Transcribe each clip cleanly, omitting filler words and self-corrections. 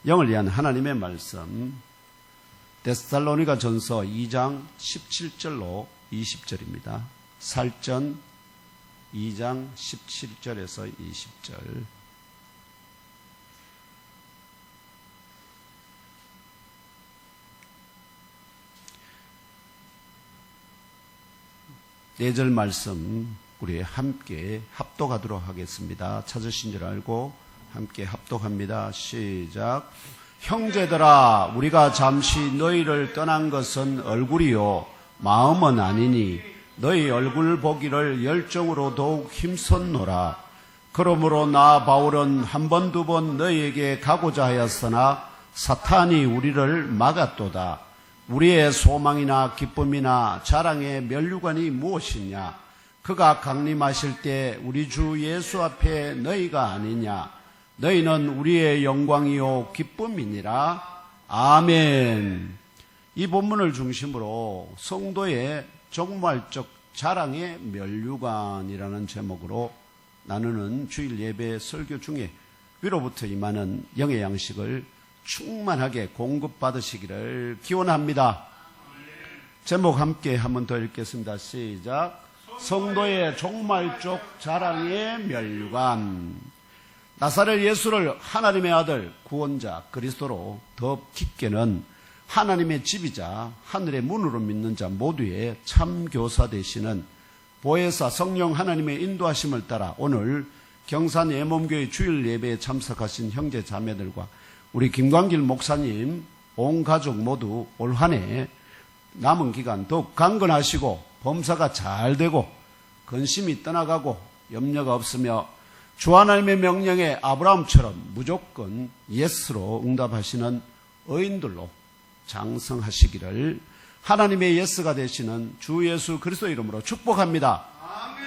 영을 위한 하나님의 말씀 데살로니가 전서 2장 17절로 20절입니다. 살전 2장 17절에서 20절. 네 절 말씀 우리 함께 합독하도록 하겠습니다. 찾으신 줄 알고 함께 합독합니다. 시작. 형제들아, 우리가 잠시 너희를 떠난 것은 얼굴이요 마음은 아니니 너희 얼굴 보기를 열정으로 더욱 힘썼노라. 그러므로 나 바울은 한 번 두 번 너희에게 가고자 하였으나 사탄이 우리를 막았도다. 우리의 소망이나 기쁨이나 자랑의 면류관이 무엇이냐? 그가 강림하실 때 우리 주 예수 앞에 너희가 아니냐? 너희는 우리의 영광이요 기쁨이니라. 아멘. 이 본문을 중심으로 성도의 종말적 자랑의 면류관이라는 제목으로 나누는 주일 예배 설교 중에 위로부터 임하는 영의 양식을 충만하게 공급받으시기를 기원합니다. 제목 함께 한 번 더 읽겠습니다. 시작. 성도의 종말적 자랑의 면류관. 나사렛 예수를 하나님의 아들 구원자 그리스도로 더 깊게는 하나님의 집이자 하늘의 문으로 믿는 자 모두의 참교사 되시는 보혜사 성령 하나님의 인도하심을 따라 오늘 경산 예몸교회 주일 예배에 참석하신 형제 자매들과 우리 김광길 목사님 온 가족 모두 올 한 해 남은 기간 더욱 강건하시고 범사가 잘 되고 근심이 떠나가고 염려가 없으며 주 하나님의 명령에 아브라함처럼 무조건 예스로 응답하시는 의인들로 장성하시기를 하나님의 예스가 되시는 주 예수 그리스도 이름으로 축복합니다. 아멘.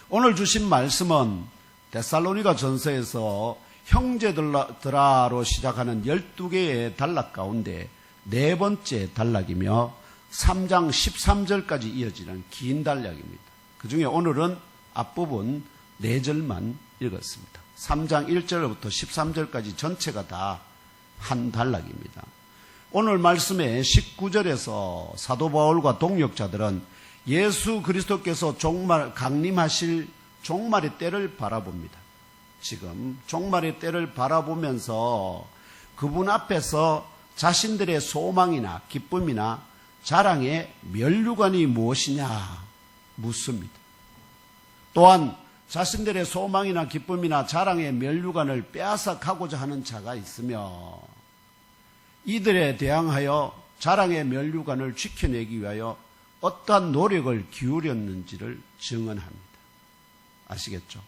오늘 주신 말씀은 데살로니가 전서에서 형제들아로 시작하는 12개의 단락 가운데 네 번째 단락이며 3장 13절까지 이어지는 긴 단락입니다. 그 중에 오늘은 앞부분 4절만 읽었습니다. 3장 1절부터 13절까지 전체가 다 한 단락입니다. 오늘 말씀의 19절에서 사도 바울과 동역자들은 예수 그리스도께서 강림하실 종말의 때를 바라봅니다. 지금 종말의 때를 바라보면서 그분 앞에서 자신들의 소망이나 기쁨이나 자랑의 면류관이 무엇이냐 묻습니다. 또한 자신들의 소망이나 기쁨이나 자랑의 면류관을 빼앗아 가고자 하는 자가 있으며 이들에 대항하여 자랑의 면류관을 지켜내기 위하여 어떠한 노력을 기울였는지를 증언합니다. 아시겠죠?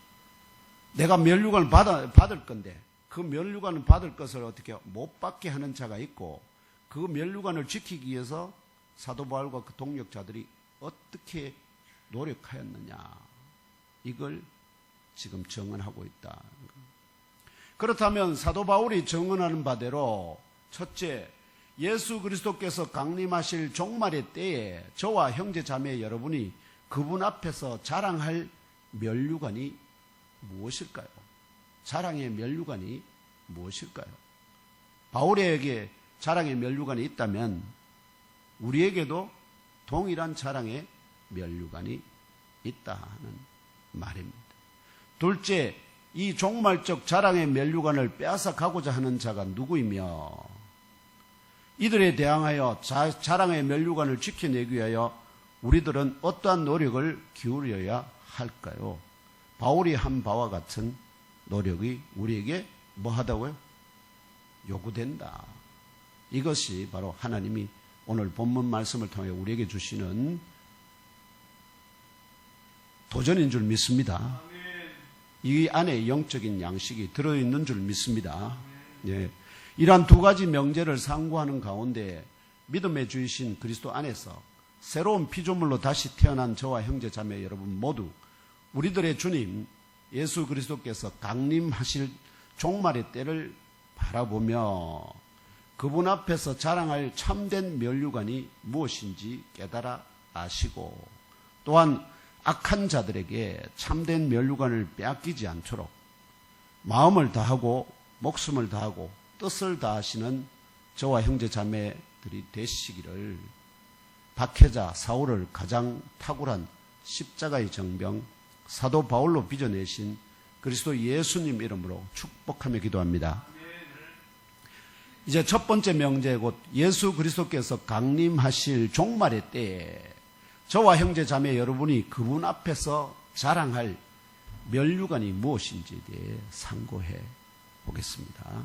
내가 면류관을 받을 건데 그 면류관을 받을 것을 어떻게 못 받게 하는 자가 있고 그 면류관을 지키기 위해서 사도 바울과 그 동역자들이 어떻게 노력하였느냐 이걸 지금 증언하고 있다. 그렇다면 사도 바울이 증언하는 바대로 첫째, 예수 그리스도께서 강림하실 종말의 때에 저와 형제 자매 여러분이 그분 앞에서 자랑할 면류관이 무엇일까요? 자랑의 면류관이 무엇일까요? 바울에게 자랑의 면류관이 있다면 우리에게도 동일한 자랑의 면류관이 있다는 말입니다. 둘째, 이 종말적 자랑의 면류관을 빼앗아 가고자 하는 자가 누구이며 이들에 대항하여 자랑의 면류관을 지켜내기 위하여 우리들은 어떠한 노력을 기울여야 할까요? 바울이 한 바와 같은 노력이 우리에게 뭐 하다고요? 요구된다. 이것이 바로 하나님이 오늘 본문 말씀을 통해 우리에게 주시는 도전인 줄 믿습니다. 이 안에 영적인 양식이 들어있는 줄 믿습니다. 예. 이러한 두 가지 명제를 상고하는 가운데 믿음의 주이신 그리스도 안에서 새로운 피조물로 다시 태어난 저와 형제 자매 여러분 모두 우리들의 주님 예수 그리스도께서 강림하실 종말의 때를 바라보며 그분 앞에서 자랑할 참된 면류관이 무엇인지 깨달아 아시고 또한 악한 자들에게 참된 면류관을 빼앗기지 않도록 마음을 다하고 목숨을 다하고 뜻을 다하시는 저와 형제 자매들이 되시기를 박해자 사울을 가장 탁월한 십자가의 정병 사도 바울로 빚어내신 그리스도 예수님 이름으로 축복하며 기도합니다. 이제 첫 번째 명제 곧 예수 그리스도께서 강림하실 종말의 때에 저와 형제 자매 여러분이 그분 앞에서 자랑할 면류관이 무엇인지에 대해 상고해 보겠습니다.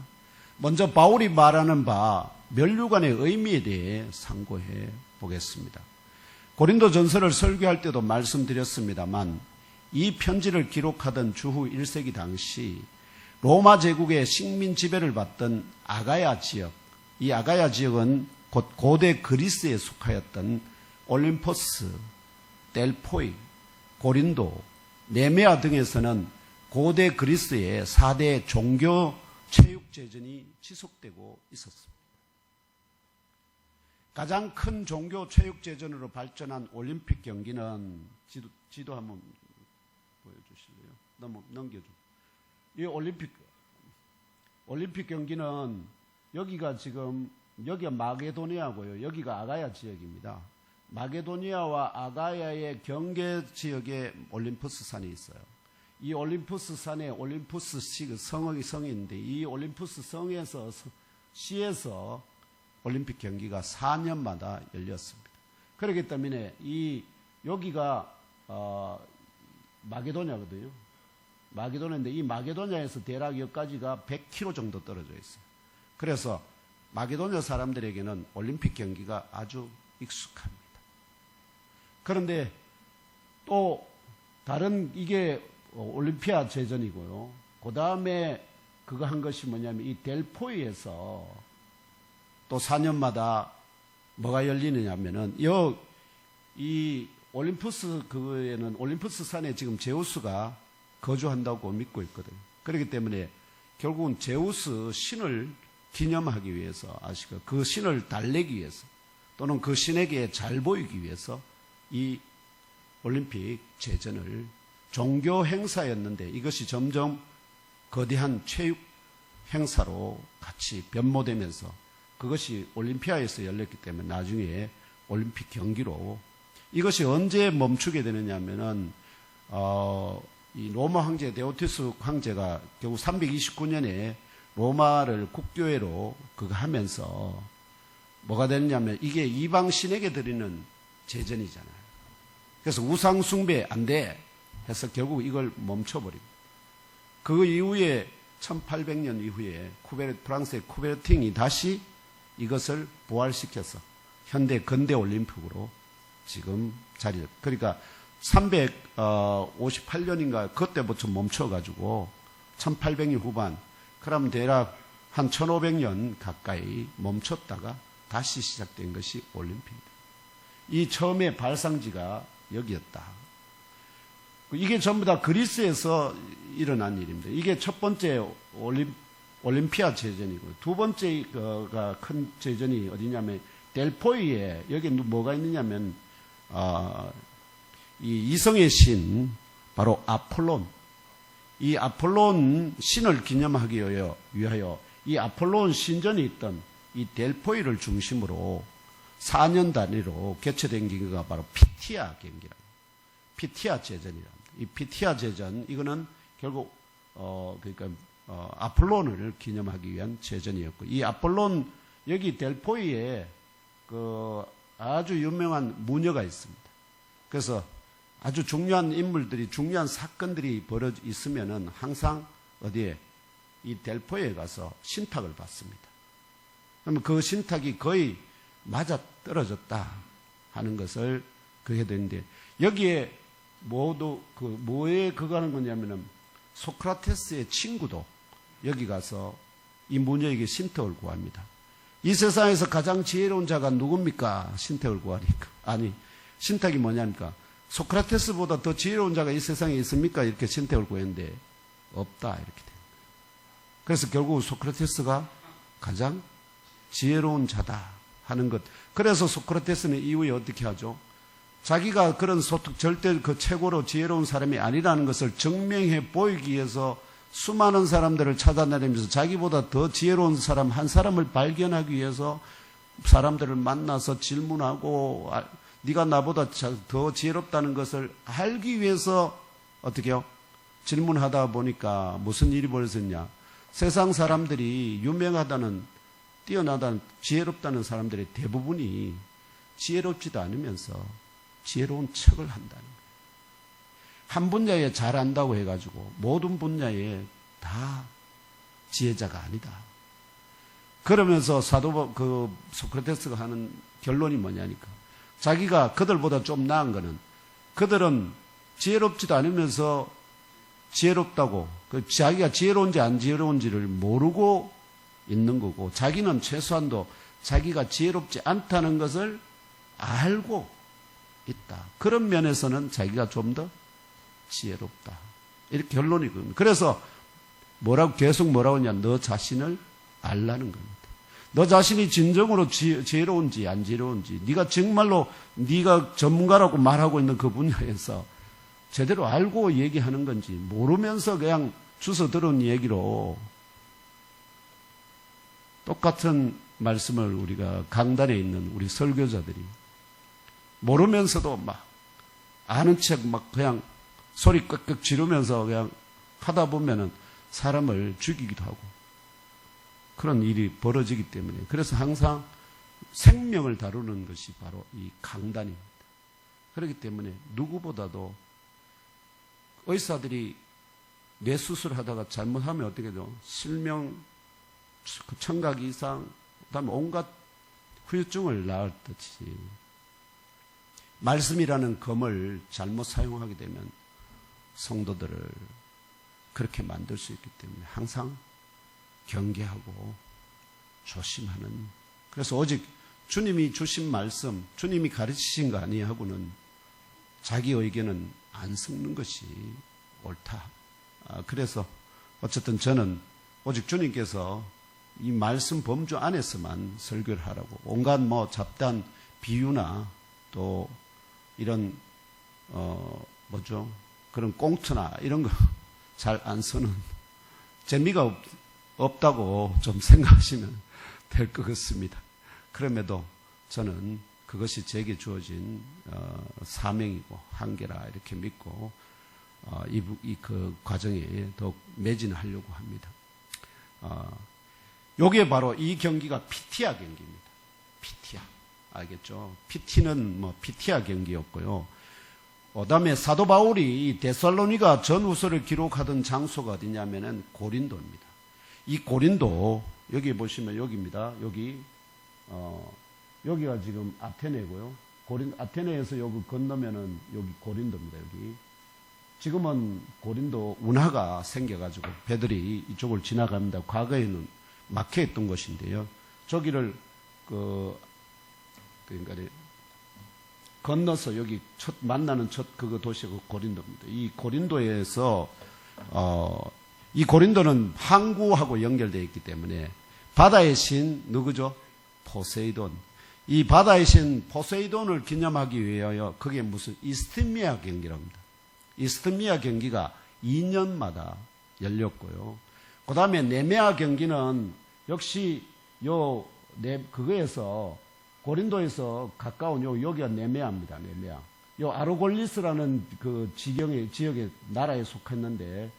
먼저 바울이 말하는 바 면류관의 의미에 대해 상고해 보겠습니다. 고린도전서를 설교할 때도 말씀드렸습니다만 이 편지를 기록하던 주후 1세기 당시 로마 제국의 식민 지배를 받던 아가야 지역, 이 아가야 지역은 곧 고대 그리스에 속하였던 올림포스, 델포이, 고린도, 네메아 등에서는 고대 그리스의 4대 종교 체육제전이 지속되고 있었습니다. 가장 큰 종교 체육제전으로 발전한 올림픽 경기는 지도 한번 보여주실래요? 넘겨줘. 이 올림픽 경기는 여기가 마게도니아고요. 여기가 아가야 지역입니다. 마게도니아와 아가야의 경계 지역에 올림푸스 산이 있어요. 이 올림푸스 산에 올림푸스 성이 있는데 이 올림푸스 시에서 올림픽 경기가 4년마다 열렸습니다. 그렇기 때문에 여기가 마게도냐거든요. 마게도냐인데 이 마게도냐에서 대략 여기까지가 100km 정도 떨어져 있어요. 그래서 마게도냐 사람들에게는 올림픽 경기가 아주 익숙합니다. 그런데 또 다른 이게 올림피아 제전이고요. 그 다음에 그거 한 것이 뭐냐면 이 델포이에서 또 4년마다 뭐가 열리느냐면은 이 올림푸스 그에는 올림푸스 산에 지금 제우스가 거주한다고 믿고 있거든요. 그렇기 때문에 결국은 제우스 신을 기념하기 위해서 그 신을 달래기 위해서 또는 그 신에게 잘 보이기 위해서 이 올림픽 제전을 종교 행사였는데 이것이 점점 거대한 체육 행사로 같이 변모되면서 그것이 올림피아에서 열렸기 때문에 나중에 올림픽 경기로 이것이 언제 멈추게 되느냐 하면은 이 로마 황제 데오티스 황제가 결국 329년에 로마를 국교회로 그거 하면서 뭐가 되느냐면 이게 이방 신에게 드리는 제전이잖아요. 그래서 우상 숭배 안 돼 해서 결국 이걸 멈춰버립니다. 그 이후에 1800년 이후에 프랑스의 쿠베르팅이 다시 이것을 부활시켜서 근대 올림픽으로 지금 자리를 그러니까 358년인가 그때부터 멈춰가지고 1800년 후반 그러면 대략 한 1500년 가까이 멈췄다가 다시 시작된 것이 올림픽입니다. 이 처음에 발상지가 여기였다. 이게 전부 다 그리스에서 일어난 일입니다. 이게 첫 번째 올림피아 제전이고 두 번째가 큰 제전이 어디냐면 델포이에 여기 뭐가 있느냐면 이 이성의 신 바로 아폴론 이 아폴론 신을 기념하기 위하여 이 아폴론 신전이 있던 이 델포이를 중심으로 4년 단위로 개최된 경기가 바로 피티아 경기랍니다. 피티아 제전이랍니다. 이 피티아 제전 이거는 결국 아폴론을 기념하기 위한 제전이었고 이 아폴론 여기 델포이에 그 아주 유명한 무녀가 있습니다. 그래서 아주 중요한 인물들이 중요한 사건들이 벌어져 있으면은 항상 어디에 이 델포이에 가서 신탁을 받습니다. 그러면 그 신탁이 거의 맞아 떨어졌다 하는 것을 그게 되는데 여기에 모두 뭐에 그거 하는 거냐면은 소크라테스의 친구도 여기 가서 이 무녀에게 신탁을 구합니다. 이 세상에서 가장 지혜로운 자가 누굽니까? 신탁을 구하니까. 아니, 신탁이 뭐냐니까. 소크라테스보다 더 지혜로운 자가 이 세상에 있습니까? 이렇게 신탁을 구했는데 없다 이렇게 됩니다. 그래서 결국 소크라테스가 가장 지혜로운 자다 하는 것. 그래서 소크라테스는 이후에 어떻게 하죠? 자기가 그런 절대 그 최고로 지혜로운 사람이 아니라는 것을 증명해 보이기 위해서 수많은 사람들을 찾아다니면서 자기보다 더 지혜로운 사람 한 사람을 발견하기 위해서 사람들을 만나서 질문하고 네가 나보다 더 지혜롭다는 것을 알기 위해서 어떻게 해요? 질문하다 보니까 무슨 일이 벌어졌냐. 세상 사람들이 유명하다는, 뛰어나다는, 지혜롭다는 사람들의 대부분이 지혜롭지도 않으면서 지혜로운 척을 한다는 거예요. 한 분야에 잘 안다고 해가지고 모든 분야에 다 지혜자가 아니다. 그러면서 소크라테스가 하는 결론이 뭐냐니까. 자기가 그들보다 좀 나은 거는, 그들은 지혜롭지도 않으면서 지혜롭다고, 자기가 지혜로운지 안 지혜로운지를 모르고 있는 거고, 자기는 최소한도 자기가 지혜롭지 않다는 것을 알고 있다. 그런 면에서는 자기가 좀 더 지혜롭다. 이렇게 결론이 겁니다. 그래서 계속 뭐라고 하냐. 너 자신을 알라는 겁니다. 너 자신이 진정으로 지혜로운지 안 지혜로운지, 네가 정말로 네가 전문가라고 말하고 있는 그 분야에서 제대로 알고 얘기하는 건지, 모르면서 그냥 주워 들은 얘기로 똑같은 말씀을 우리가 강단에 있는 우리 설교자들이 모르면서도 막 아는 척 막 그냥 소리 끄끄 지르면서 그냥 하다 보면은 사람을 죽이기도 하고 그런 일이 벌어지기 때문에, 그래서 항상 생명을 다루는 것이 바로 이 강단입니다. 그렇기 때문에 누구보다도 의사들이 뇌 수술하다가 잘못하면 어떻게 돼요? 실명, 청각 이상, 그다음에 온갖 후유증을 낳았듯이 말씀이라는 검을 잘못 사용하게 되면 성도들을 그렇게 만들 수 있기 때문에 항상 경계하고 조심하는, 그래서 오직 주님이 주신 말씀, 주님이 가르치신 거 아니하고는 자기 의견은 안 섞는 것이 옳다. 그래서 어쨌든 저는 오직 주님께서 이 말씀 범주 안에서만 설교를 하라고, 온갖 잡다한 비유나 또 이런 그런 꽁트나 이런 거 잘 안 쓰는, 재미가 없다고 좀 생각하시면 될 것 같습니다. 그럼에도 저는 그것이 제게 주어진 사명이고 한계라 이렇게 믿고 그 과정에 더욱 매진하려고 합니다. 요게 바로 이 경기가 피티아 경기입니다. 피티아. 알겠죠? PT는 피티아 경기였고요. 그다음에 사도 바울이 데살로니가 전후서를 기록하던 장소가 어디냐면은 고린도입니다. 이 고린도, 여기 보시면 여기입니다. 여기가 지금 아테네고요. 아테네에서 여기 건너면은 여기 고린도입니다. 여기. 지금은 고린도 운하가 생겨가지고 배들이 이쪽을 지나갑니다. 과거에는 막혀있던 곳인데요. 저기를 그러니까 건너서 여기 만나는 그 도시가 고린도입니다. 이 고린도에서 이 고린도는 항구하고 연결되어 있기 때문에 바다의 신 누구죠? 포세이돈. 이 바다의 신 포세이돈을 기념하기 위하여 그게 무슨 이스트미아 경기랍니다. 이스트미아 경기가 2년마다 열렸고요. 그 다음에 네메아 경기는 역시 그거에서 고린도에서 가까운 여기가 네메아입니다. 네메아. 아르골리스라는 그 지역의 나라에 속했는데,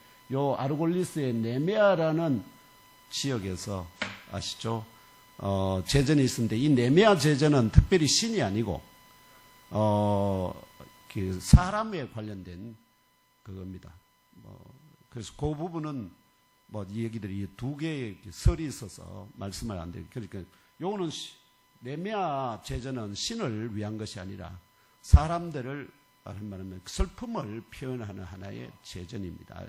아르골리스의 네메아라는 지역에서 아시죠? 제전이 있었는데, 이 네메아 제전은 특별히 신이 아니고, 그 사람에 관련된 그겁니다. 그래서 그 부분은 이 얘기들이 두 개의 설이 있어서 말씀을 안 드려요. 그러니까 요거는 네메아 제전은 신을 위한 것이 아니라 사람들을 말하면 슬픔을 표현하는 하나의 제전입니다.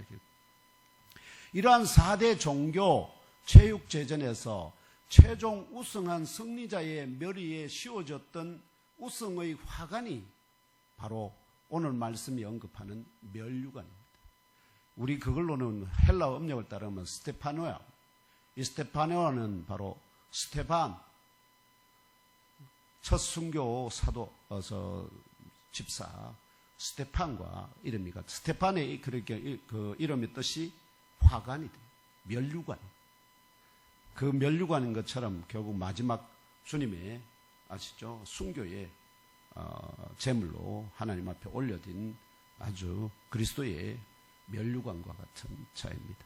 이러한 4대 종교 체육 제전에서 최종 우승한 승리자의 머리에 씌워졌던 우승의 화관이 바로 오늘 말씀이 언급하는 멸류관입니다. 우리 그걸로는 헬라어 음력을 따르면 스테파노야. 이 스테파노는 바로 스테반, 첫 순교 사도 집사 스테판과 이름이가, 스테판의 그 이름의 뜻이 화관이 돼요. 면류관. 그 면류관인 것처럼 결국 마지막 주님의 아시죠? 순교의 제물로 하나님 앞에 올려진 아주 그리스도의 면류관과 같은 자입니다.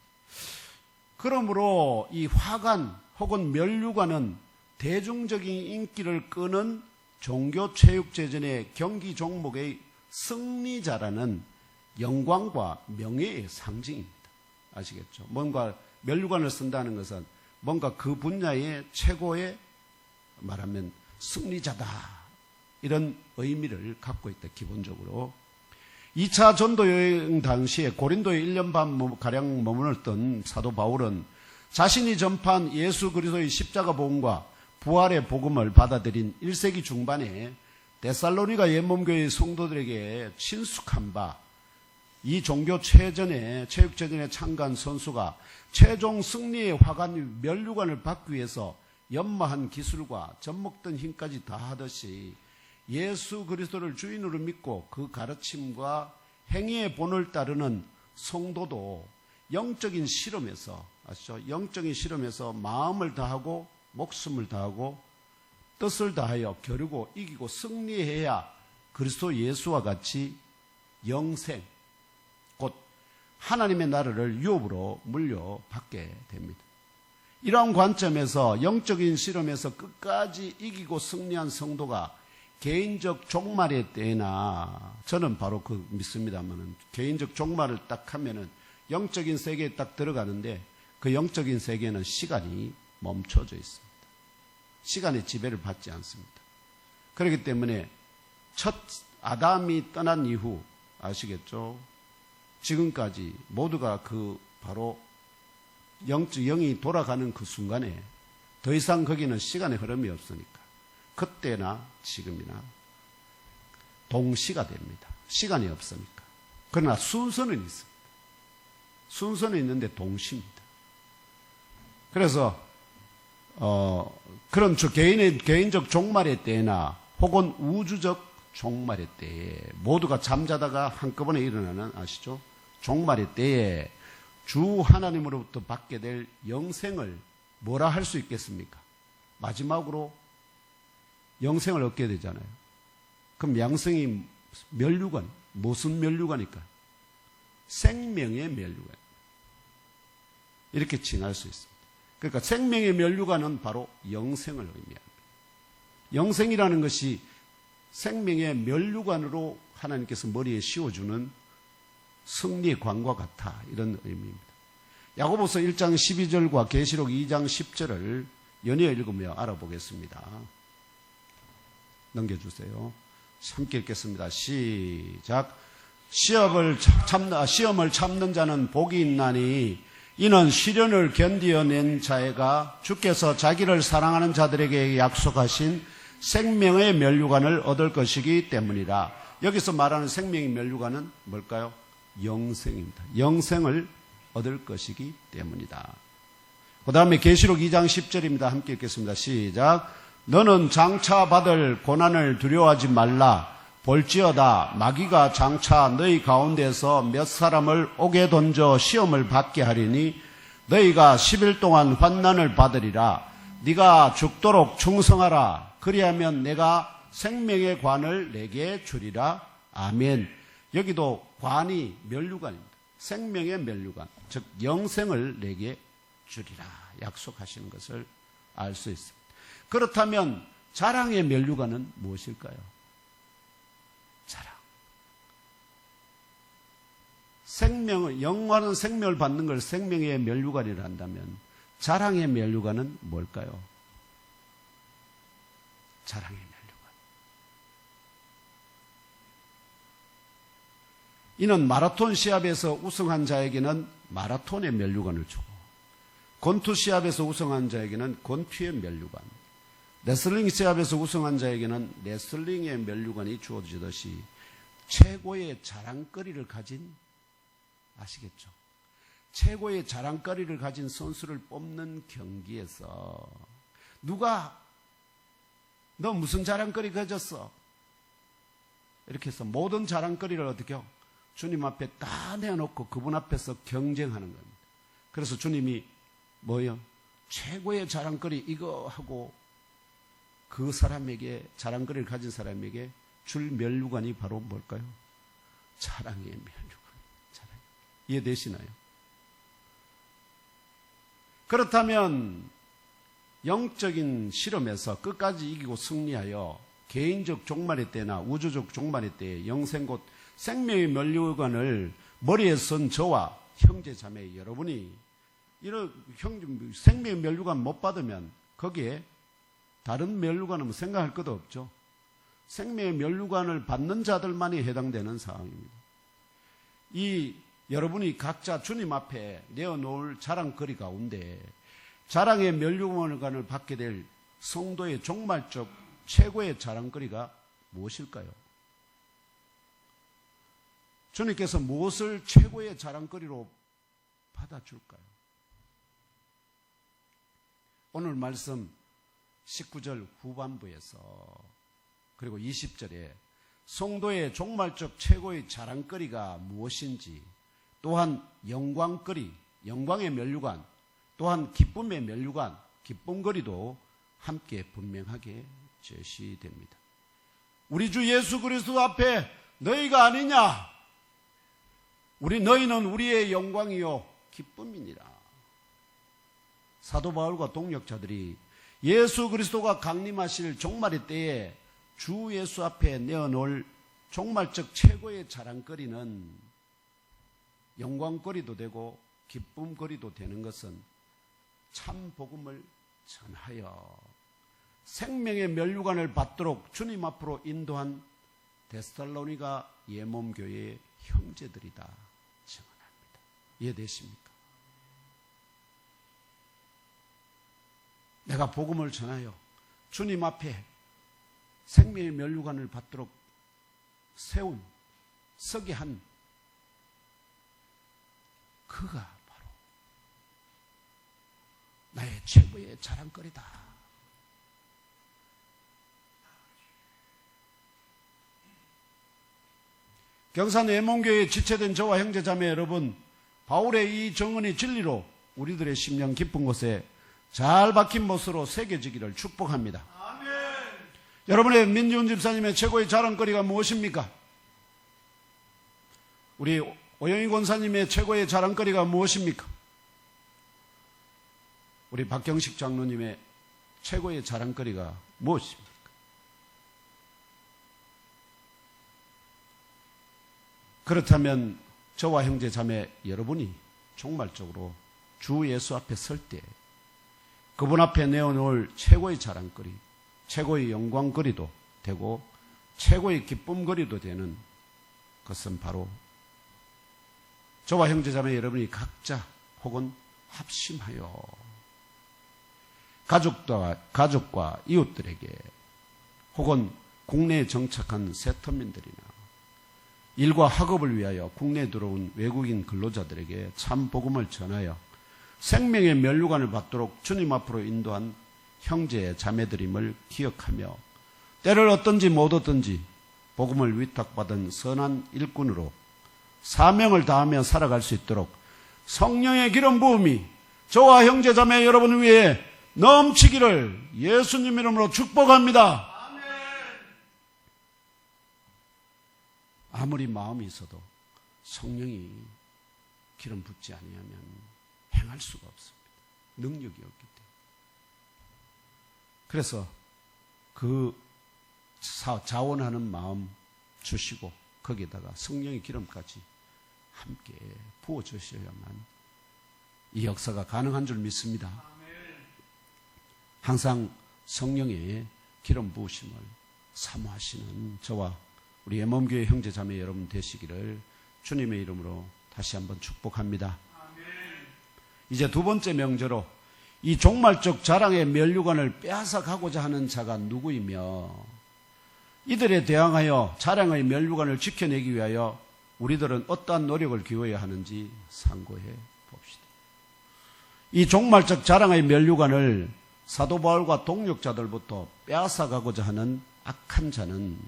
그러므로 이 화관 혹은 면류관은 대중적인 인기를 끄는 종교체육제전의 경기 종목의 승리자라는 영광과 명예의 상징입니다. 아시겠죠? 뭔가 면류관을 쓴다는 것은 뭔가 그 분야의 최고의 말하면 승리자다, 이런 의미를 갖고 있다. 기본적으로 2차 전도 여행 당시에 고린도에 1년 반 가량 머물렀던 사도 바울은 자신이 전파한 예수 그리스도의 십자가 복음과 부활의 복음을 받아들인 1세기 중반에 데살로니가 옛몸교회의 성도들에게 친숙한 바, 이 종교 체육체전에 참가한 선수가 최종 승리의 화관 면류관을 받기 위해서 연마한 기술과 젖먹던 힘까지 다하듯이 예수 그리스도를 주인으로 믿고 그 가르침과 행위의 본을 따르는 성도도 영적인 실험에서, 아시죠? 영적인 실험에서 마음을 다하고 목숨을 다하고 뜻을 다하여 겨루고 이기고 승리해야 그리스도 예수와 같이 영생, 곧 하나님의 나라를 유업으로 물려받게 됩니다. 이러한 관점에서 영적인 실험에서 끝까지 이기고 승리한 성도가 개인적 종말의 때나, 저는 바로 그 믿습니다만은, 개인적 종말을 딱 하면은 영적인 세계에 딱 들어가는데 그 영적인 세계는 시간이 멈춰져 있습니다. 시간의 지배를 받지 않습니다. 그렇기 때문에 첫 아담이 떠난 이후, 아시겠죠? 지금까지 모두가 그 바로 영이 돌아가는 그 순간에 더 이상 거기는 시간의 흐름이 없으니까 그때나 지금이나 동시가 됩니다. 시간이 없으니까. 그러나 순서는 있습니다. 순서는 있는데 동시입니다. 그래서 그런 개인적 종말의 때나 혹은 우주적 종말의 때에 모두가 잠자다가 한꺼번에 일어나는, 아시죠? 종말의 때에 주 하나님으로부터 받게 될 영생을 뭐라 할 수 있겠습니까? 마지막으로 영생을 얻게 되잖아요. 그럼 양성이 면류관, 무슨 면류관일까? 생명의 면류관. 이렇게 칭할 수 있습니다. 그러니까 생명의 면류관은 바로 영생을 의미합니다. 영생이라는 것이 생명의 면류관으로 하나님께서 머리에 씌워주는 승리의 관과 같아, 이런 의미입니다. 야고보서 1장 12절과 계시록 2장 10절을 연이어 읽으며 알아보겠습니다. 넘겨주세요. 함께 읽겠습니다. 시작. 시험을 참는 자는 복이 있나니 이는 시련을 견디어낸 자애가 주께서 자기를 사랑하는 자들에게 약속하신 생명의 면류관을 얻을 것이기 때문이라. 여기서 말하는 생명의 면류관은 뭘까요? 영생입니다. 영생을 얻을 것이기 때문이다. 그 다음에 계시록 2장 10절입니다. 함께 읽겠습니다. 시작. 너는 장차 받을 고난을 두려워하지 말라. 볼지어다 마귀가 장차 너희 가운데서 몇 사람을 옥에 던져 시험을 받게 하리니 너희가 10일 동안 환난을 받으리라. 네가 죽도록 충성하라. 그리하면 내가 생명의 관을 내게 주리라. 아멘. 여기도 관이 면류관입니다. 생명의 면류관, 즉 영생을 내게 주리라 약속하시는 것을 알 수 있습니다. 그렇다면 자랑의 면류관은 무엇일까요? 자랑. 생명을, 영원한 생명을 받는 걸 생명의 면류관이라 한다면 자랑의 면류관은 뭘까요? 자랑의 면류관. 이는 마라톤 시합에서 우승한 자에게는 마라톤의 면류관을 주고, 권투 시합에서 우승한 자에게는 권투의 면류관, 레슬링 시합에서 우승한 자에게는 레슬링의 면류관이 주어지듯이 최고의 자랑거리를 가진, 아시겠죠? 최고의 자랑거리를 가진 선수를 뽑는 경기에서 누가 너 무슨 자랑거리 가졌어? 이렇게 해서 모든 자랑거리를 어떻게 해요? 주님 앞에 다 내어놓고 그분 앞에서 경쟁하는 겁니다. 그래서 주님이 뭐요? 최고의 자랑거리 이거 하고 그 사람에게, 자랑거리를 가진 사람에게 줄 면류관이 바로 뭘까요? 자랑의 면류관. 자랑. 이해되시나요? 그렇다면 영적인 실험에서 끝까지 이기고 승리하여 개인적 종말의 때나 우주적 종말의 때에 영생 곧 생명의 면류관을 머리에 쓴 저와 형제 자매 여러분이 이런 생명의 면류관 못 받으면 거기에 다른 면류관은 생각할 것도 없죠. 생명의 면류관을 받는 자들만이 해당되는 상황입니다. 이 여러분이 각자 주님 앞에 내어놓을 자랑거리 가운데 자랑의 면류관을 받게 될 성도의 종말적 최고의 자랑거리가 무엇일까요? 주님께서 무엇을 최고의 자랑거리로 받아줄까요? 오늘 말씀 19절 후반부에서 그리고 20절에 성도의 종말적 최고의 자랑거리가 무엇인지, 또한 영광거리, 영광의 면류관, 또한 기쁨의 면류관, 기쁨거리도 함께 분명하게 제시됩니다. 우리 주 예수 그리스도 앞에 너희가 아니냐? 너희는 우리의 영광이요 기쁨이니라. 사도 바울과 동역자들이 예수 그리스도가 강림하실 종말의 때에 주 예수 앞에 내어놓을 종말적 최고의 자랑거리는 영광거리도 되고 기쁨거리도 되는 것은 참 복음을 전하여 생명의 면류관을 받도록 주님 앞으로 인도한 데살로니가 예몸교회의 형제들이다 증언합니다. 이해되십니까? 내가 복음을 전하여 주님 앞에 생명의 면류관을 받도록 서게 한 그가 바로 나의 최고의 자랑거리다. 경산 예몽교회에 지체된 저와 형제자매 여러분, 바울의 이 정언이 진리로 우리들의 심령 깊은 곳에 잘 박힌 못으로 새겨지기를 축복합니다. 아멘. 여러분의 민지훈 집사님의 최고의 자랑거리가 무엇입니까? 우리 오영희 권사님의 최고의 자랑거리가 무엇입니까? 우리 박경식 장로님의 최고의 자랑거리가 무엇입니까? 그렇다면 저와 형제 자매 여러분이 종말적으로 주 예수 앞에 설 때 그분 앞에 내어놓을 최고의 자랑거리, 최고의 영광거리도 되고 최고의 기쁨거리도 되는 것은 바로 저와 형제자매 여러분이 각자 혹은 합심하여 가족과 이웃들에게 혹은 국내에 정착한 세터민들이나 일과 학업을 위하여 국내에 들어온 외국인 근로자들에게 참 복음을 전하여 생명의 면류관을 받도록 주님 앞으로 인도한 형제 자매들임을 기억하며 때를 얻든지 못 얻든지 복음을 위탁받은 선한 일꾼으로 사명을 다하며 살아갈 수 있도록 성령의 기름 부음이 저와 형제 자매 여러분 위에 넘치기를 예수님 이름으로 축복합니다. 아무리 마음이 있어도 성령이 기름 붓지 아니하면 행할 수가 없습니다. 능력이 없기 때문에. 그래서 그 자원하는 마음 주시고 거기에다가 성령의 기름까지 함께 부어주셔야만 이 역사가 가능한 줄 믿습니다. 항상 성령의 기름 부으심을 사모하시는 저와 우리 예몸교회 형제 자매 여러분 되시기를 주님의 이름으로 다시 한번 축복합니다. 이제 두 번째 명제로 이 종말적 자랑의 면류관을 빼앗아가고자 하는 자가 누구이며 이들에 대항하여 자랑의 면류관을 지켜내기 위하여 우리들은 어떠한 노력을 기울여야 하는지 상고해 봅시다. 이 종말적 자랑의 면류관을 사도 바울과 동역자들부터 빼앗아가고자 하는 악한 자는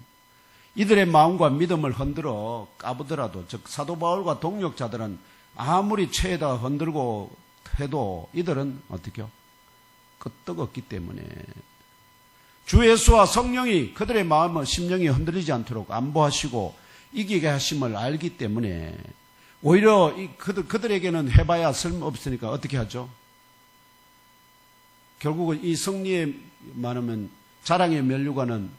이들의 마음과 믿음을 흔들어 까부더라도, 즉 사도 바울과 동역자들은 아무리 채에다 흔들고 해도 이들은 어떻게요? 끄떡없기 때문에 주 예수와 성령이 그들의 마음과 심령이 흔들리지 않도록 안보하시고 이기게 하심을 알기 때문에 오히려 그들에게는 해봐야 쓸모없으니까 어떻게 하죠? 결국은 이 승리에 말하면 자랑의 면류관은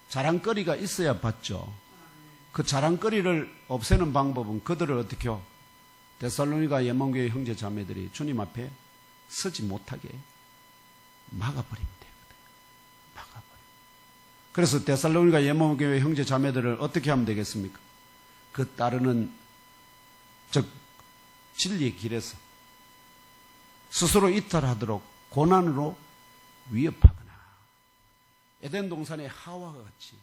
자랑거리가 있어야 받죠. 그 자랑거리를 없애는 방법은 그들을 어떻게 해요? 데살로니가 예몬교회 형제 자매들이 주님 앞에 서지 못하게 막아버립니다. 그래서 데살로니가 예몬교회 형제 자매들을 어떻게 하면 되겠습니까? 그 따르는 즉 진리의 길에서 스스로 이탈하도록 고난으로 위협하거나 에덴 동산의 하와와 같이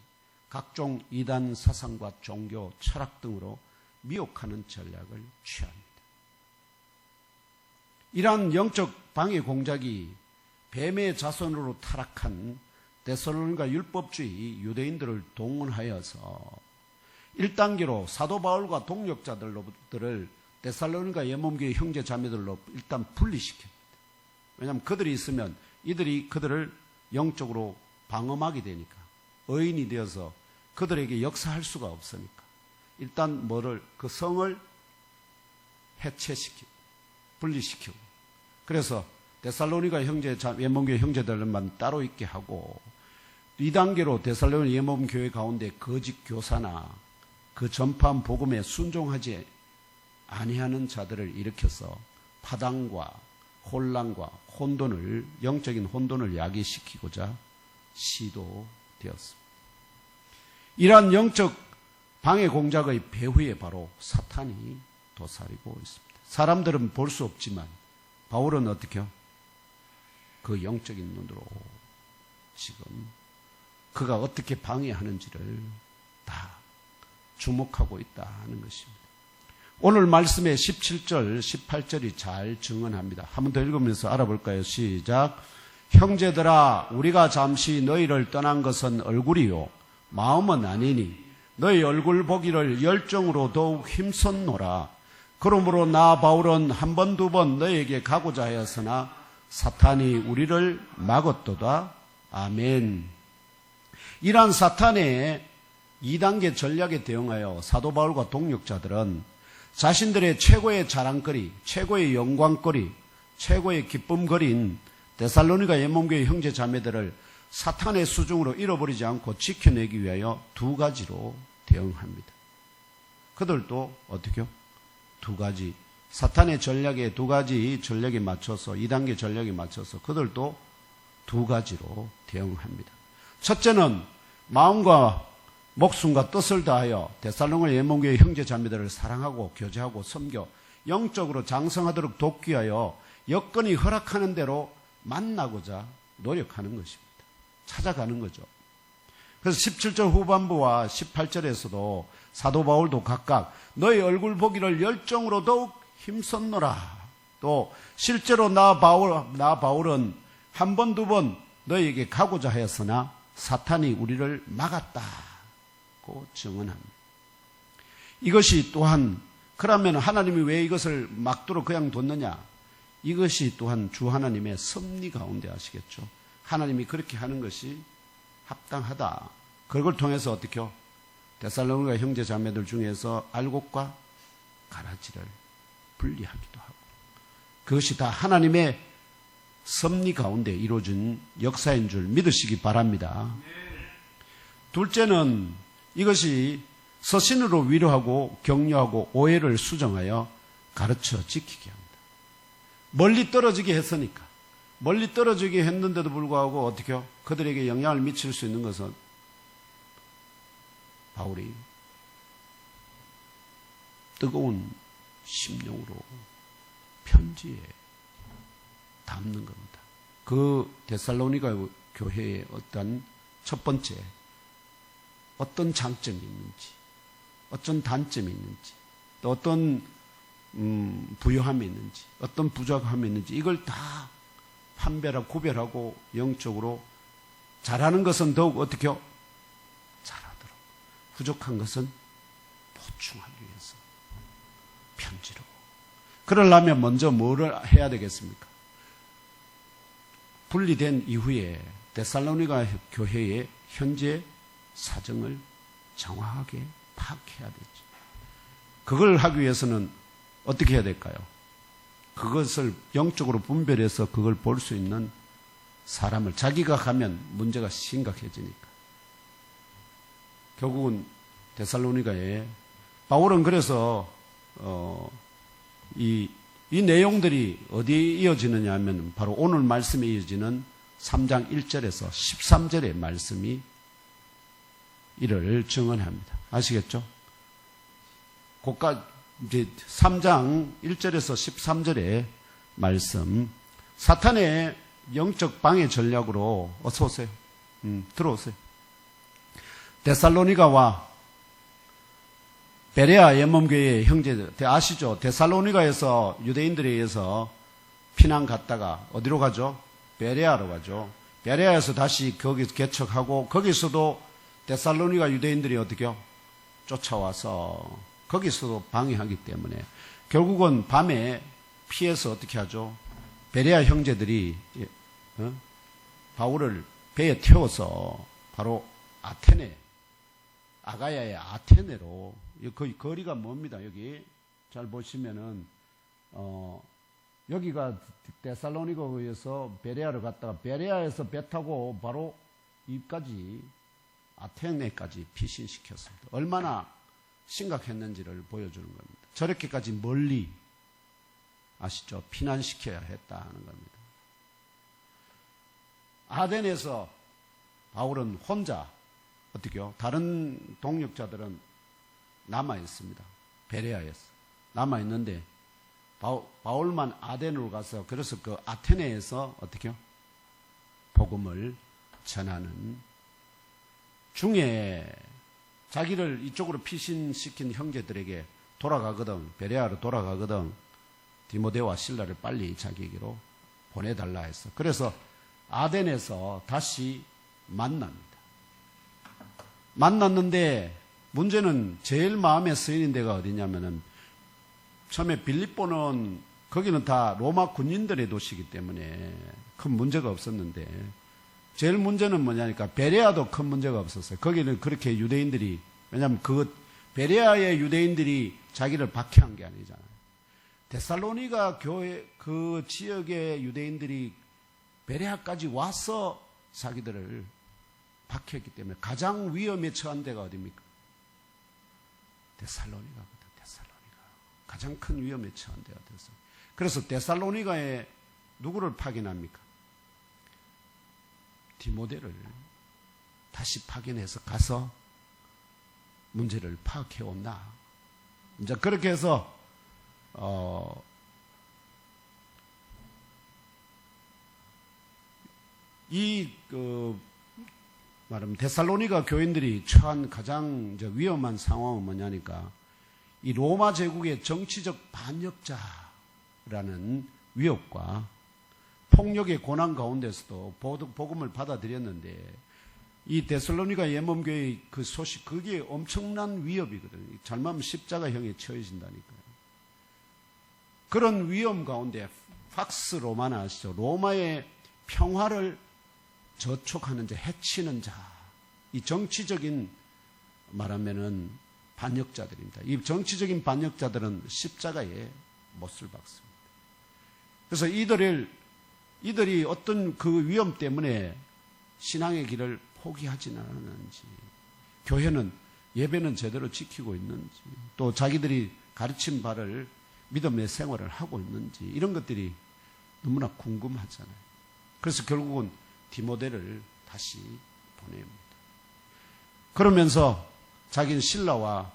각종 이단 사상과 종교, 철학 등으로 미혹하는 전략을 취합니다. 이러한 영적 방해 공작이 뱀의 자손으로 타락한 데살로니가 율법주의 유대인들을 동원하여서 1단계로 사도 바울과 동역자들을 데살로니가 예몬교회 형제 자매들로 일단 분리시킵니다. 왜냐하면 그들이 있으면 이들이 그들을 영적으로 방어막이 되니까 의인이 되어서 그들에게 역사할 수가 없으니까 일단 그 성을 해체시키고 분리시키고 그래서 데살로니가 예몬교회 형제들만 따로 있게 하고 2단계로 데살로니가 예몬교회 가운데 거짓 교사나 그 전파한 복음에 순종하지 아니하는 자들을 일으켜서 파당과 혼란과 혼돈을 영적인 혼돈을 야기시키고자 시도되었습니다. 이러한 영적 방해 공작의 배후에 바로 사탄이 도사리고 있습니다. 사람들은 볼 수 없지만 바울은 어떻게 해요? 그 영적인 눈으로 지금 그가 어떻게 방해하는지를 다 주목하고 있다는 것입니다. 오늘 말씀의 17절, 18절이 잘 증언합니다. 한 번 더 읽으면서 알아볼까요? 시작. 형제들아, 우리가 잠시 너희를 떠난 것은 얼굴이요 마음은 아니니 너희 얼굴 보기를 열정으로 더욱 힘썼노라. 그러므로 나 바울은 한 번, 두 번 너희에게 가고자 하였으나 사탄이 우리를 막았도다. 아멘. 이러한 사탄의 2단계 전략에 대응하여 사도 바울과 동역자들은 자신들의 최고의 자랑거리, 최고의 영광거리, 최고의 기쁨거리인 데살로니가 예몬교회 형제 자매들을 사탄의 수중으로 잃어버리지 않고 지켜내기 위하여 두 가지로 대응합니다. 그들도 어떻게 해요? 두 가지. 사탄의 전략에 두 가지 전략에 맞춰서 2단계 전략에 맞춰서 그들도 두 가지로 대응합니다. 첫째는 마음과 목숨과 뜻을 다하여 데살로니가 예몬교회 형제 자매들을 사랑하고 교제하고 섬겨 영적으로 장성하도록 돕기 위하여 여건이 허락하는 대로 만나고자 노력하는 것입니다. 찾아가는 거죠. 그래서 17절 후반부와 18절에서도 사도 바울도 각각 너희 얼굴 보기를 열정으로 더욱 힘썼노라. 또 실제로 나 바울은 한 번, 두 번 너희에게 가고자 하였으나 사탄이 우리를 막았다고 증언합니다. 이것이 또한 그러면 하나님이 왜 이것을 막도록 그냥 뒀느냐? 이것이 또한 주 하나님의 섭리 가운데 아시겠죠? 하나님이 그렇게 하는 것이 합당하다. 그걸 통해서 어떻게 해요? 데살로니가 형제 자매들 중에서 알곡과 가라지를 분리하기도 하고 그것이 다 하나님의 섭리 가운데 이루어진 역사인 줄 믿으시기 바랍니다. 둘째는 이것이 서신으로 위로하고 격려하고 오해를 수정하여 가르쳐 지키게 합니다. 멀리 떨어지게 했으니까 멀리 떨어지게 했는데도 불구하고 어떻게 해요? 그들에게 영향을 미칠 수 있는 것은 바울이 뜨거운 심령으로 편지에 담는 겁니다. 그 데살로니가 교회의 어떤 첫 번째 어떤 장점이 있는지 어떤 단점이 있는지 또 어떤 부요함이 있는지 어떤 부족함이 있는지 이걸 다 판별하고 구별하고 영적으로 잘하는 것은 더욱 어떻게 해요? 잘하도록 부족한 것은 보충하기 위해서 편지로 그러려면 먼저 뭐를 해야 되겠습니까? 분리된 이후에 데살로니가 교회의 현재 사정을 정확하게 파악해야 되죠. 그걸 하기 위해서는 어떻게 해야 될까요? 그것을 영적으로 분별해서 그걸 볼 수 있는 사람을, 자기가 가면 문제가 심각해지니까. 결국은 데살로니가에 바울은 그래서 이 내용들이 어디에 이어지느냐 하면 바로 오늘 말씀에 이어지는 3장 1절에서 13절의 말씀이 이를 증언합니다. 아시겠죠? 이제 3장 1절에서 13절의 말씀, 사탄의 영적 방해 전략으로 어서 오세요. 들어오세요. 데살로니가와 베레아 예먼교회의 형제들, 아시죠? 데살로니가에서 유대인들에 의해서 피난 갔다가 어디로 가죠? 베레아로 가죠. 베레아에서 다시 거기서 개척하고 거기서도 데살로니가 유대인들이 어떻게요? 쫓아와서 거기서도 방해하기 때문에 결국은 밤에 피해서 어떻게 하죠? 베레아 형제들이 바울을 배에 태워서 바로 아테네, 아가야의 아테네로, 거의 거리가 멉니다. 여기 잘 보시면은 여기가 데살로니가에서 베레아를 갔다가 베레아에서 배 타고 바로 이까지 아테네까지 피신시켰습니다. 얼마나 심각했는지를 보여주는 겁니다. 저렇게까지 멀리, 아시죠? 피난시켜야 했다 하는 겁니다. 아덴에서 바울은 혼자, 어떻게요? 다른 동역자들은 남아있습니다. 베레아에서 남아있는데 바울만 아덴으로 가서, 그래서 그 아테네에서 어떻게요? 복음을 전하는 중에 자기를 이쪽으로 피신시킨 형제들에게 돌아가거든, 베레아로 돌아가거든 디모데와 실라를 빨리 자기에게로 보내달라 했어. 그래서 아덴에서 다시 만납니다. 만났는데 문제는 제일 마음에 쓰이는 데가 어디냐면은, 처음에 빌립보는 거기는 다 로마 군인들의 도시이기 때문에 큰 문제가 없었는데, 제일 문제는 뭐냐니까 베레아도 큰 문제가 없었어요. 거기는 그렇게 유대인들이, 왜냐하면 베레아의 유대인들이 자기를 박해한 게 아니잖아요. 데살로니가 교회 그 지역의 유대인들이 베레아까지 와서 자기들을 박해했기 때문에 가장 위험에 처한 데가 어디입니까? 데살로니가거든. 데살로니가 가장 큰 위험에 처한 데가 됐어요. 그래서 데살로니가에 누구를 파견합니까? 디모데를 다시 파견해서 가서 문제를 파악해 온다. 이제 그렇게 해서 말하면 데살로니가 교인들이 처한 가장 위험한 상황은 뭐냐니까, 이 로마 제국의 정치적 반역자라는 위협과 폭력의 고난 가운데서도 복음을 받아들였는데, 이 데살로니가 예먼교회의 그 소식, 그게 엄청난 위협이거든요. 잘못하면 십자가형에 처해진다니까요. 그런 위험 가운데 팍스 로마나 아시죠? 로마의 평화를 저촉하는 자, 해치는 자, 이 정치적인 말하면은 반역자들입니다. 이 정치적인 반역자들은 십자가에 못을 박습니다. 그래서 이들이 어떤 그 위험 때문에 신앙의 길을 포기하지는 않았는지, 교회는 예배는 제대로 지키고 있는지, 또 자기들이 가르친 바를 믿음의 생활을 하고 있는지, 이런 것들이 너무나 궁금하잖아요. 그래서 결국은 디모데를 다시 보냅니다. 그러면서 자기는 신라와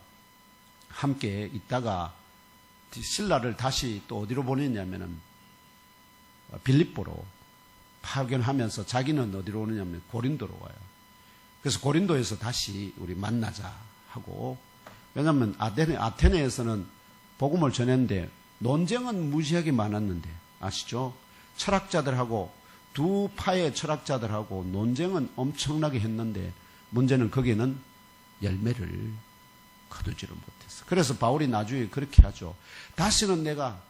함께 있다가 신라를 다시 또 어디로 보냈냐면은 빌립보로 파견하면서 자기는 어디로 오느냐면 고린도로 와요. 그래서 고린도에서 다시 우리 만나자 하고, 왜냐하면 아테네에서는 복음을 전했는데 논쟁은 무지하게 많았는데, 아시죠? 철학자들하고 두 파의 철학자들하고 논쟁은 엄청나게 했는데, 문제는 거기에는 열매를 거두지를 못했어. 그래서 바울이 나중에 그렇게 하죠. 다시는 내가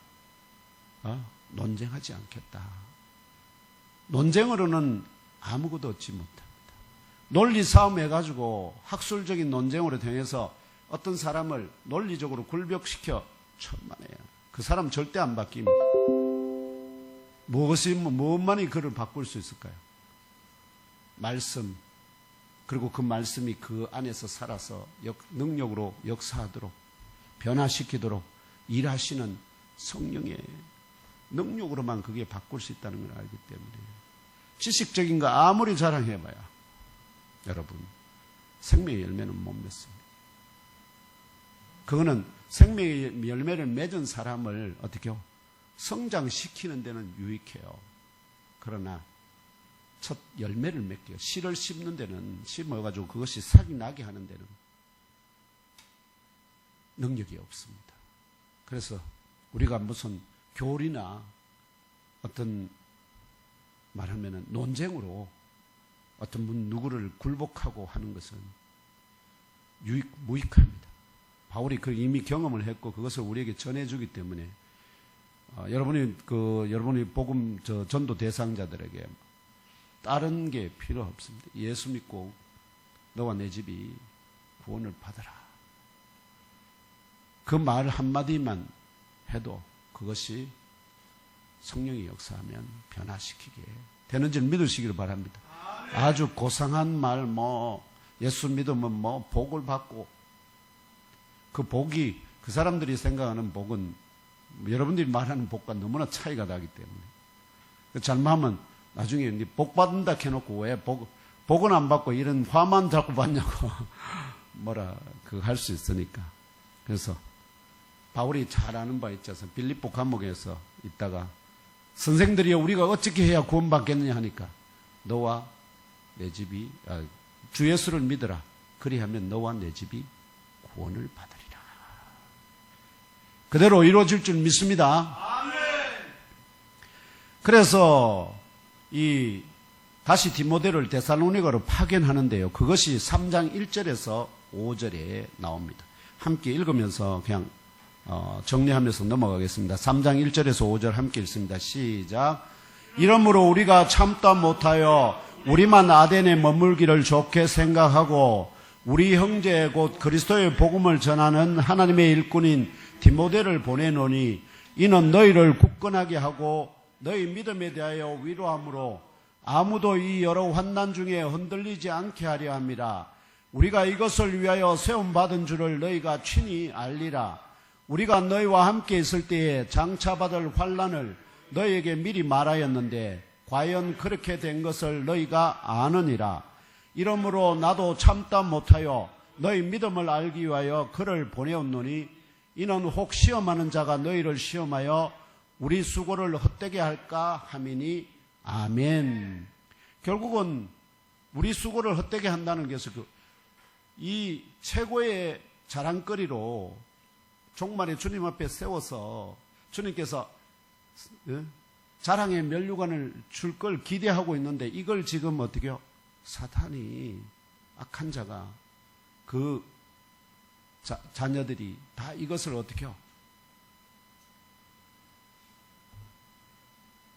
논쟁하지 않겠다. 논쟁으로는 아무것도 얻지 못합니다. 논리 싸움 해가지고 학술적인 논쟁으로 통해서 어떤 사람을 논리적으로 굴복시켜 천만에요. 그 사람 절대 안 바뀝니다. 무엇만이 그를 바꿀 수 있을까요? 말씀. 그리고 그 말씀이 그 안에서 살아서 능력으로 역사하도록 변화시키도록 일하시는 성령의 능력으로만 그게 바꿀 수 있다는 걸 알기 때문에 지식적인 거 아무리 자랑해봐야 여러분 생명의 열매는 못 맺습니다. 그거는 생명의 열매를 맺은 사람을 어떻게요? 성장시키는 데는 유익해요. 그러나 첫 열매를 맺게요. 씨를 심는 데는 심어가지고 그것이 싹이 나게 하는 데는 능력이 없습니다. 그래서 우리가 무슨 교리나 어떤 말하면은 논쟁으로 어떤 누구를 굴복하고 하는 것은 무익합니다. 바울이 그 이미 경험을 했고 그것을 우리에게 전해주기 때문에 여러분이 복음 전도 대상자들에게 다른 게 필요 없습니다. 예수 믿고 너와 내 집이 구원을 받아라. 그 말 한마디만 해도 그것이 성령이 역사하면 변화시키게 되는 줄 믿으시기를 바랍니다. 아주 고상한 말, 예수 믿으면 복을 받고, 그 복이, 그 사람들이 생각하는 복은 여러분들이 말하는 복과 너무나 차이가 나기 때문에. 잘못하면 나중에 복 받는다 해놓고 왜 복은 안 받고 이런 화만 자꾸 받냐고 할 수 있으니까. 그래서 바울이 잘 아는 바 있지 않습니까? 빌립보 감옥에서 있다가 선생들이 우리가 어떻게 해야 구원받겠느냐 하니까 너와 내 집이 주 예수를 믿어라. 그리하면 너와 내 집이 구원을 받으리라. 그대로 이루어질 줄 믿습니다. 아멘. 그래서 다시 디모데를 데살로니가로 파견하는데요. 그것이 3장 1절에서 5절에 나옵니다. 함께 읽으면서 그냥 정리하면서 넘어가겠습니다. 3장 1절에서 5절 함께 읽습니다. 시작. 이러므로 우리가 참다 못하여 우리만 아덴에 머물기를 좋게 생각하고 우리 형제 곧 그리스도의 복음을 전하는 하나님의 일꾼인 디모데를 보내노니 이는 너희를 굳건하게 하고 너희 믿음에 대하여 위로함으로 아무도 이 여러 환난 중에 흔들리지 않게 하려 함이라. 우리가 이것을 위하여 세움받은 줄을 너희가 친히 알리라. 우리가 너희와 함께 있을 때에 장차 받을 환난을 너희에게 미리 말하였는데 과연 그렇게 된 것을 너희가 아느니라. 이러므로 나도 참다 못하여 너희 믿음을 알기 위하여 그를 보내었노니 이는 혹 시험하는 자가 너희를 시험하여 우리 수고를 헛되게 할까 함이니 아멘. 결국은 우리 수고를 헛되게 한다는 것은 이 최고의 자랑거리로 종말에 주님 앞에 세워서 주님께서 자랑의 면류관을 줄 걸 기대하고 있는데 이걸 지금 어떻게요? 사탄이 악한 자가 그 자녀들이 다 이것을 어떻게요?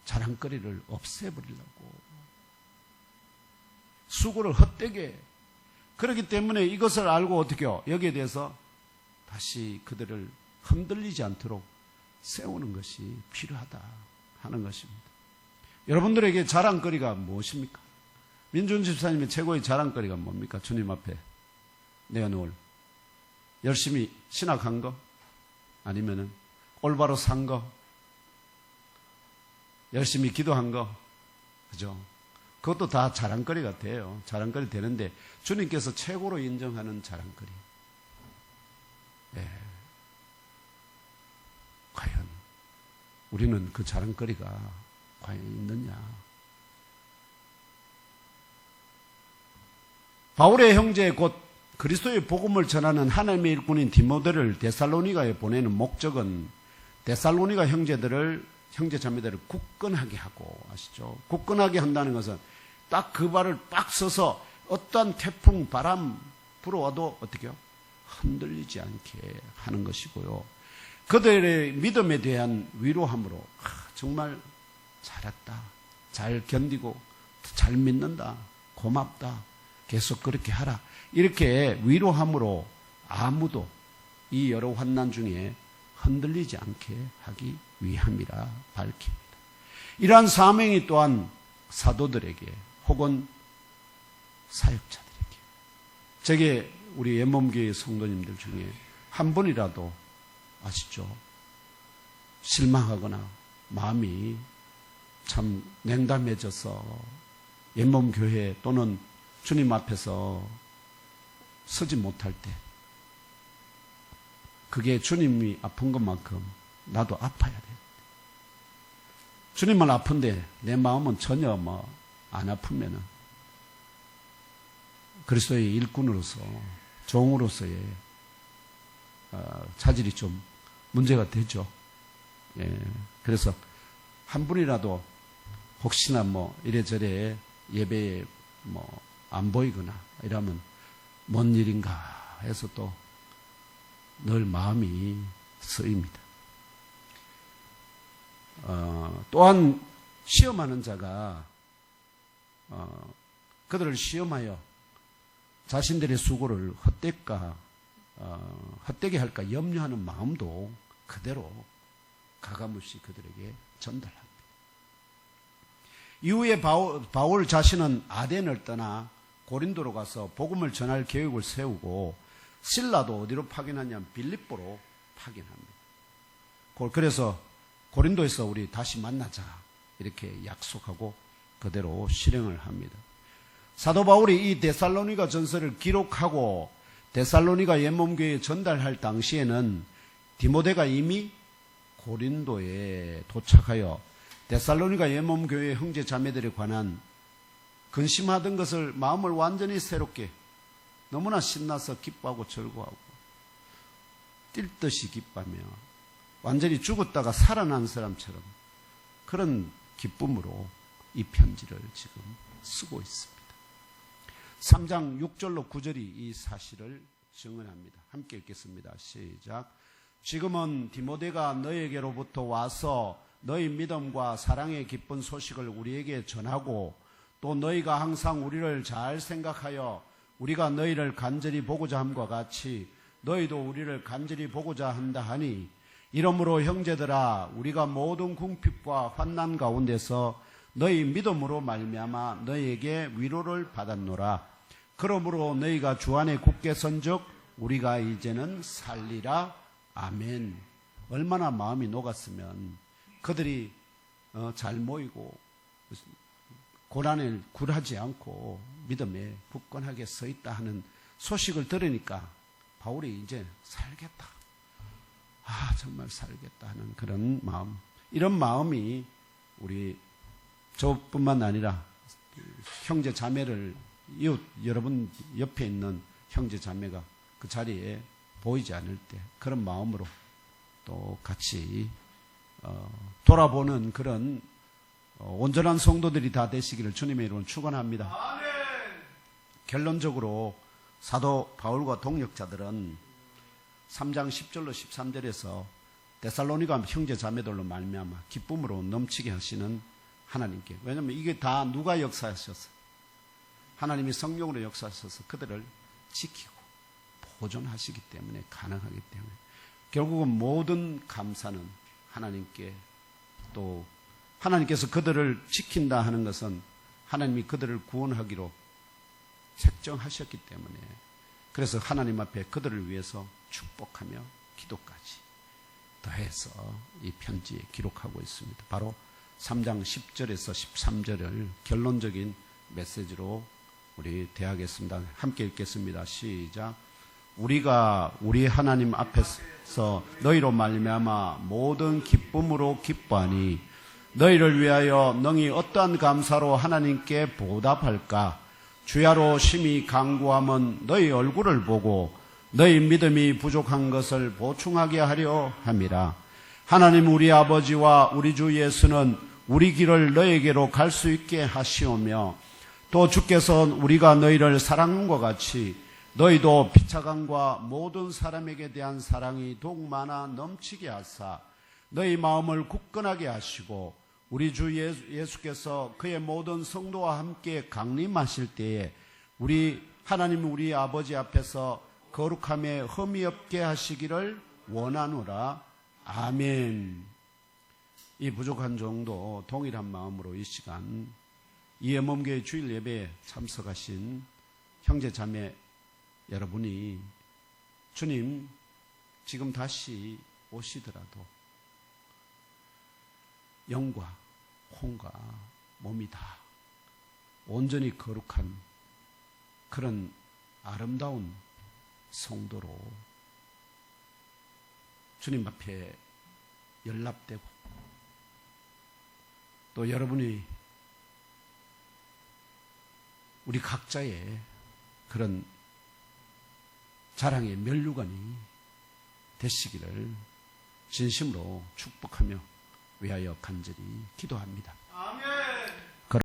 자랑거리를 없애버리려고 수고를 헛되게 그렇기 때문에 이것을 알고 어떻게요? 여기에 대해서 다시 그들을 흔들리지 않도록 세우는 것이 필요하다 하는 것입니다. 여러분들에게 자랑거리가 무엇입니까? 민준 집사님의 최고의 자랑거리가 뭡니까? 주님 앞에 내어놓을 열심히 신학한 거 아니면은 올바로 산 거 열심히 기도한 거 그죠? 그것도 다 자랑거리가 돼요. 자랑거리 되는데 주님께서 최고로 인정하는 자랑거리 과연 우리는 그 자랑거리가 과연 있느냐? 바울의 형제 곧 그리스도의 복음을 전하는 하나님의 일꾼인 디모데를 데살로니가에 보내는 목적은 데살로니가 형제 자매들을 굳건하게 하고 아시죠? 굳건하게 한다는 것은 딱 그 발을 딱 서서 어떠한 태풍 바람 불어와도 어떻게요? 흔들리지 않게 하는 것이고요. 그들의 믿음에 대한 위로함으로 정말 잘했다, 잘 견디고 잘 믿는다, 고맙다, 계속 그렇게 하라, 이렇게 위로함으로 아무도 이 여러 환난 중에 흔들리지 않게 하기 위함이라 밝힙니다. 이러한 사명이 또한 사도들에게 혹은 사역자들에게, 저게 우리 옛몸교회 성도님들 중에 한 분이라도 아시죠? 실망하거나 마음이 참 냉담해져서 옛몸교회 또는 주님 앞에서 서지 못할 때, 그게 주님이 아픈 것만큼 나도 아파야 돼. 주님은 아픈데 내 마음은 전혀 안 아프면은 그리스도의 일꾼으로서, 종으로서의 자질이 좀 문제가 되죠. 예. 그래서 한 분이라도 혹시나 이래저래 예배에 안 보이거나 이러면 뭔 일인가 해서 또 늘 마음이 쓰입니다. 또한 시험하는 자가 그들을 시험하여 자신들의 수고를 헛되게 할까 염려하는 마음도 그대로 가감없이 그들에게 전달합니다. 이후에 바울 자신은 아덴을 떠나 고린도로 가서 복음을 전할 계획을 세우고, 실라도 어디로 파견하냐면 빌립보로 파견합니다. 그래서 고린도에서 우리 다시 만나자 이렇게 약속하고 그대로 실행을 합니다. 사도 바울이 이 데살로니가 전서를 기록하고 데살로니가 옛몸교회에 전달할 당시에는 디모데가 이미 고린도에 도착하여 데살로니가 옛몸교회 형제 자매들에 관한 근심하던 것을 마음을 완전히 새롭게 너무나 신나서 기뻐하고 즐거워하고 뛸 듯이 기뻐하며 완전히 죽었다가 살아난 사람처럼 그런 기쁨으로 이 편지를 지금 쓰고 있습니다. 3장 6절로 9절이 이 사실을 증언합니다. 함께 읽겠습니다. 시작. 지금은 디모데가 너에게로부터 와서 너희 믿음과 사랑의 기쁜 소식을 우리에게 전하고, 또 너희가 항상 우리를 잘 생각하여 우리가 너희를 간절히 보고자 함과 같이 너희도 우리를 간절히 보고자 한다 하니, 이러므로 형제들아, 우리가 모든 궁핍과 환난 가운데서 너희 믿음으로 말미암아 너희에게 위로를 받았노라. 그러므로 너희가 주 안에 굳게 선즉 우리가 이제는 살리라. 아멘. 얼마나 마음이 녹았으면 그들이 잘 모이고 고난을 굴하지 않고 믿음에 굳건하게 서 있다 하는 소식을 들으니까 바울이 이제 살겠다, 정말 살겠다 하는 그런 마음, 이런 마음이 우리 저뿐만 아니라 형제 자매를, 이웃 여러분 옆에 있는 형제 자매가 그 자리에 보이지 않을 때 그런 마음으로 또 같이 돌아보는 그런 온전한 성도들이 다 되시기를 주님의 이름으로 축원합니다. 아멘. 결론적으로 사도 바울과 동역자들은 3장 10절로 13절에서 데살로니가 형제 자매들로 말미암아 기쁨으로 넘치게 하시는 하나님께, 왜냐하면 이게 다 누가 역사하셔서 하나님이 성령으로 역사하셔서 그들을 지키고 보존하시기 때문에 가능하기 때문에 결국은 모든 감사는 하나님께, 또 하나님께서 그들을 지킨다 하는 것은 하나님이 그들을 구원하기로 책정하셨기 때문에, 그래서 하나님 앞에 그들을 위해서 축복하며 기도까지 더해서 이 편지에 기록하고 있습니다. 바로 3장 10절에서 13절을 결론적인 메시지로 우리 대하겠습니다. 함께 읽겠습니다. 시작. 우리가 우리 하나님 앞에서 너희로 말미암아 모든 기쁨으로 기뻐하니 너희를 위하여 능히 어떠한 감사로 하나님께 보답할까? 주야로 심히 간구함은 너희 얼굴을 보고 너희 믿음이 부족한 것을 보충하게 하려 함이라. 하나님 우리 아버지와 우리 주 예수는 우리 길을 너희에게로 갈 수 있게 하시오며, 또 주께서 우리가 너희를 사랑한 것 같이 너희도 피차간과 모든 사람에게 대한 사랑이 더욱 많아 넘치게 하사 너희 마음을 굳건하게 하시고 우리 주 예수께서 그의 모든 성도와 함께 강림하실 때에 우리 하나님 우리 아버지 앞에서 거룩함에 흠이 없게 하시기를 원하노라. 아멘. 이 부족한 정도 동일한 마음으로 이 시간 이엠홈교회 주일 예배에 참석하신 형제 자매 여러분이 주님 지금 다시 오시더라도 영과 혼과 몸이 다 온전히 거룩한 그런 아름다운 성도로 주님 앞에 연락되고 또 여러분이 우리 각자의 그런 자랑의 면류관이 되시기를 진심으로 축복하며 위하여 간절히 기도합니다.